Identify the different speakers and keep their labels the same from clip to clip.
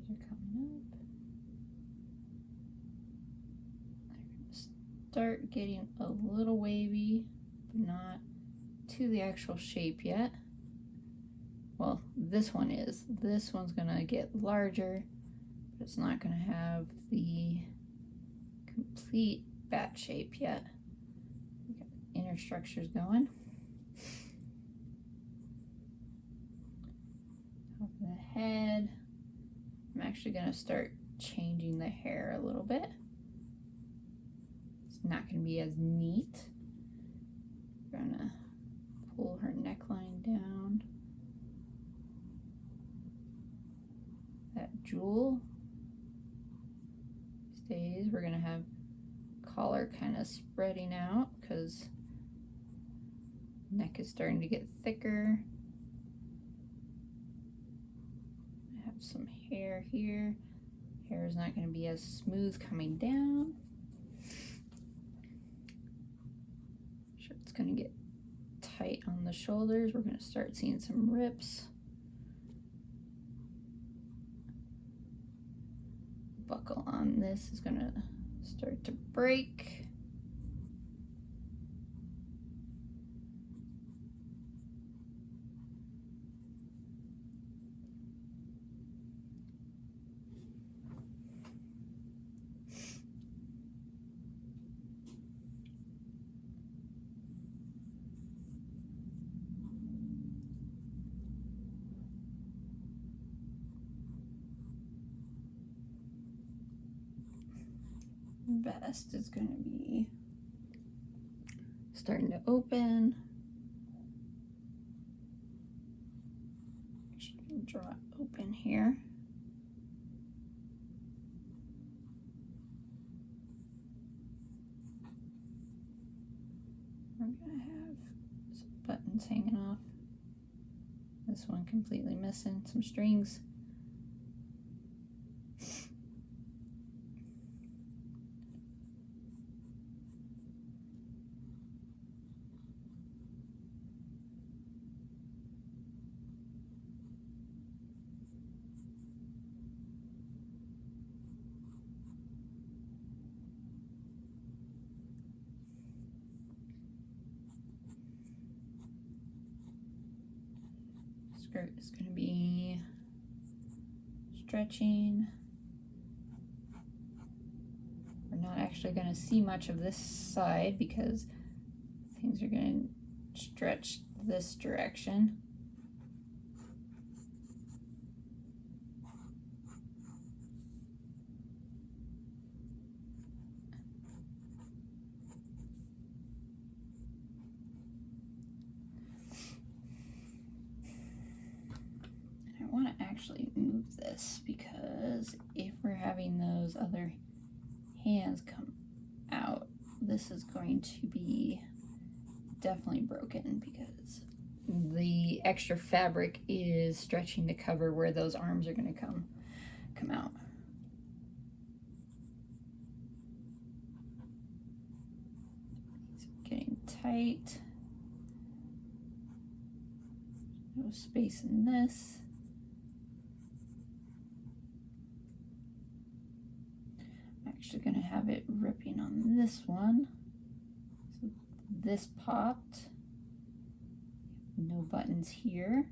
Speaker 1: are coming up. They're going to start getting a little wavy, but not to the actual shape yet. Well, this one is. This one's going to get larger, but it's not going to have the complete bat shape yet. We got inner structures going. Top of the head. I'm actually going to start changing the hair a little bit. It's not going to be as neat. We're going to pull her neckline down. That jewel stays. We're going to have collar kind of spreading out because neck is starting to get thicker. I have some hair here. Hair is not going to be as smooth coming down. Shirt's going to get tight on the shoulders. We're going to start seeing some rips. Buckle on this is going to start to break. Vest is going to be starting to open. Draw it open here. We're going to have some buttons hanging off. This one completely missing, some strings. Skirt is going to be stretching. We're not actually going to see much of this side because things are going to stretch this direction. I want to actually move this because if we're having those other hands come out, this is going to be definitely broken because the extra fabric is stretching to cover where those arms are going to come out. It's getting tight. No space in this. Actually going to have it ripping on this one. So this popped. No buttons here.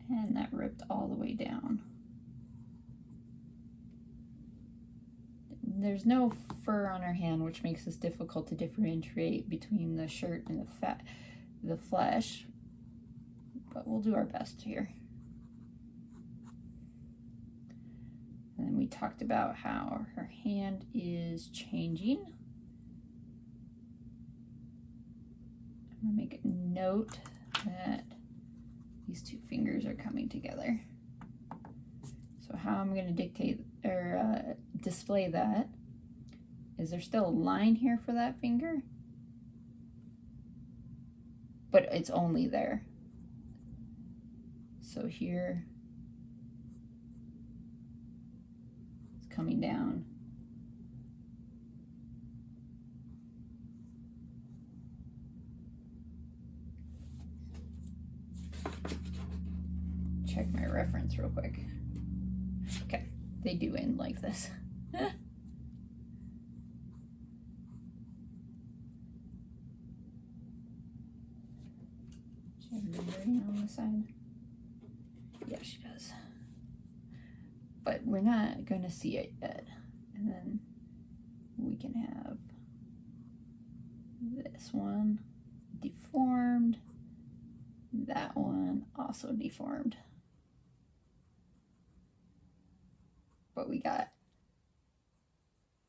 Speaker 1: And that ripped all the way down. There's no fur on her hand, which makes this difficult to differentiate between the shirt and the flesh, but we'll do our best here. And then we talked about how her hand is changing. I'm gonna make a note that these two fingers are coming together. So how I'm gonna dictate or display that is there's still a line here for that finger, but it's only there. So here coming down. check my reference real quick. Okay, they do end like this. She have numbering on the side? Yeah, she does. But we're not going to see it yet. And then we can have this one deformed, that one also deformed. But we got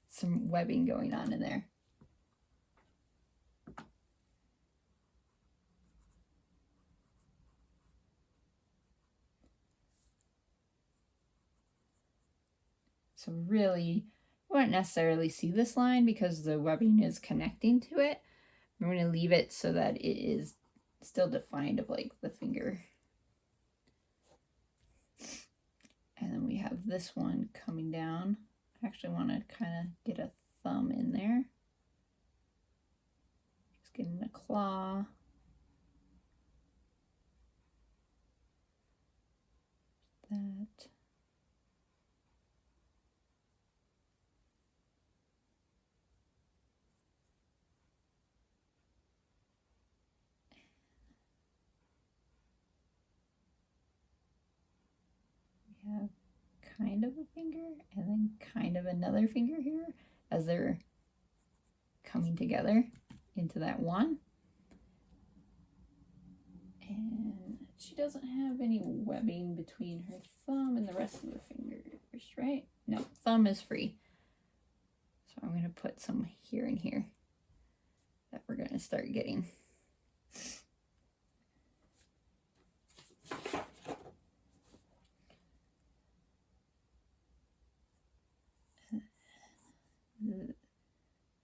Speaker 1: some webbing going on in there. So really, you wouldn't necessarily see this line because the webbing is connecting to it. I'm going to leave it so that it is still defined of like the finger. And then we have this one coming down. I actually want to kind of get a thumb in there. Just getting a claw. That. We have kind of a finger and then kind of another finger here as they're coming together into that one. And she doesn't have any webbing between her thumb and the rest of the fingers, right? No, thumb is free. So I'm going to put some here and here that we're going to start getting.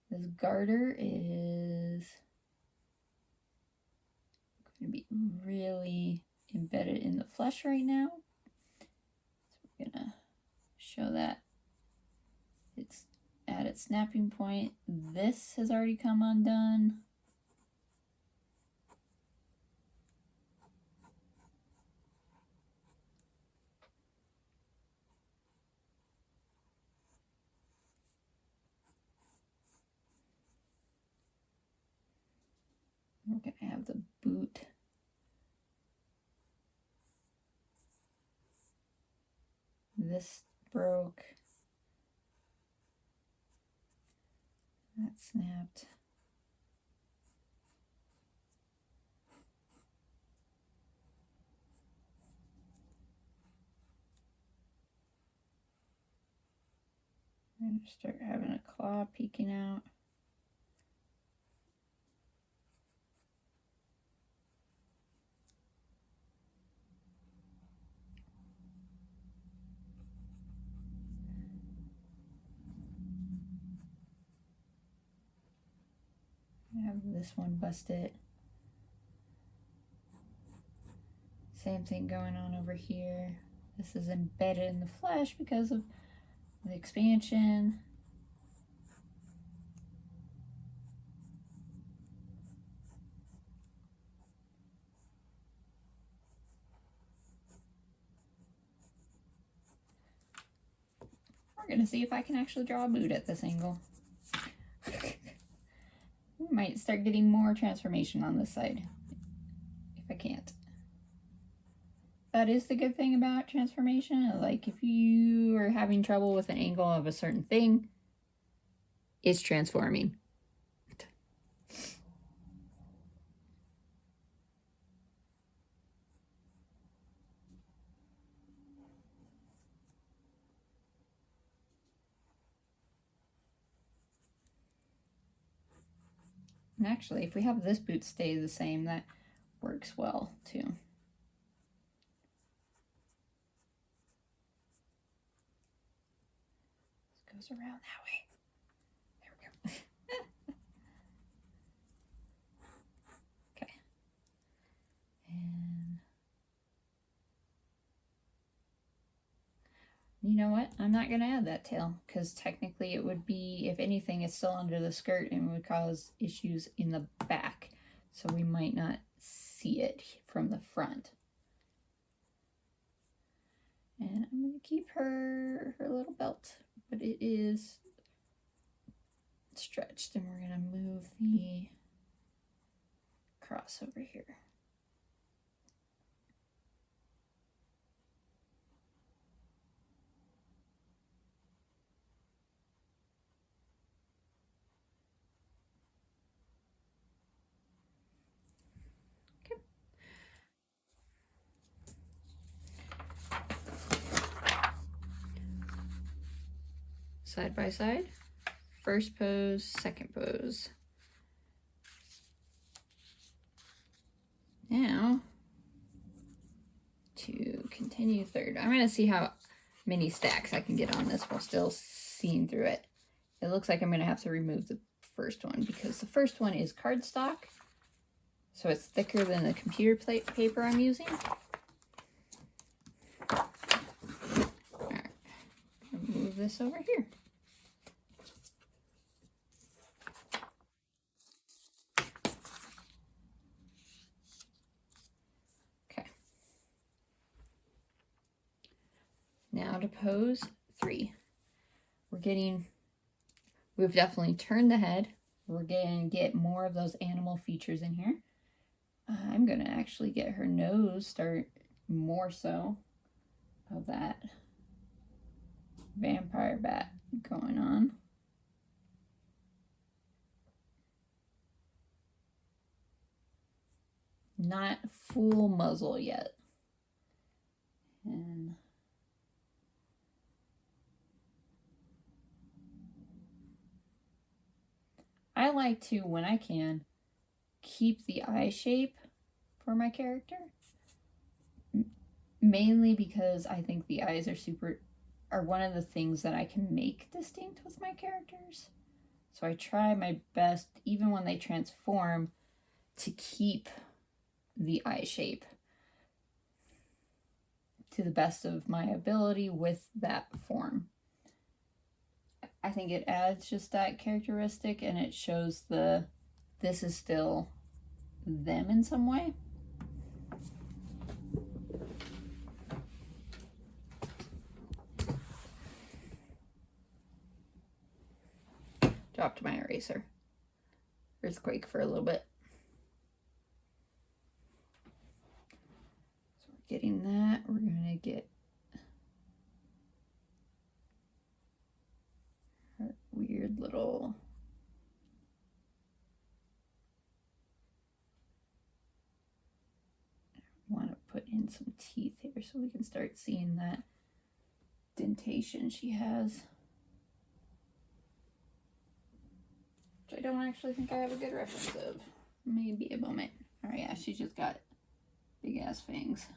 Speaker 1: This garter is going to be really embedded in the flesh right now. So we're going to show that it's at its snapping point. This has already come undone. We're going to have the boot. This broke. That snapped. I'm going to start having a claw peeking out. I have this one busted. Same thing going on over here. This is embedded in the flesh because of the expansion. We're going to see if I can actually draw a boot at this angle. We might start getting more transformation on this side if I can't. That is the good thing about transformation. Like if you are having trouble with an angle of a certain thing, it's transforming. And actually, if we have this boot stay the same, that works well too. This goes around that way. There we go. Okay. And you know what? I'm not going to add that tail because technically it would be, if anything, it's still under the skirt and would cause issues in the back. So we might not see it from the front. And I'm going to keep her little belt, but it is stretched, and we're going to move the cross over here. Side by side, first pose, second pose. Now, to continue third, I'm going to see how many stacks I can get on this while still seeing through it. It looks like I'm going to have to remove the first one because the first one is cardstock, so it's thicker than the computer plate paper I'm using. All right, move this over here. Now to pose 3. We've definitely turned the head. We're going to get more of those animal features in here. I'm going to actually get her nose start more so of that vampire bat going on. Not full muzzle yet. And I like to, when I can, keep the eye shape for my character. Mainly because I think the eyes are one of the things that I can make distinct with my characters. So I try my best, even when they transform, to keep the eye shape to the best of my ability with that form. I think it adds just that characteristic, and it shows this is still them in some way. Dropped my eraser. Earthquake for a little bit. So we're getting that. We're going to get her weird little want to put in some teeth here so we can start seeing that dentation she has. Which I don't actually think I have a good reference of. Maybe a moment. Oh yeah, she just got big ass fangs.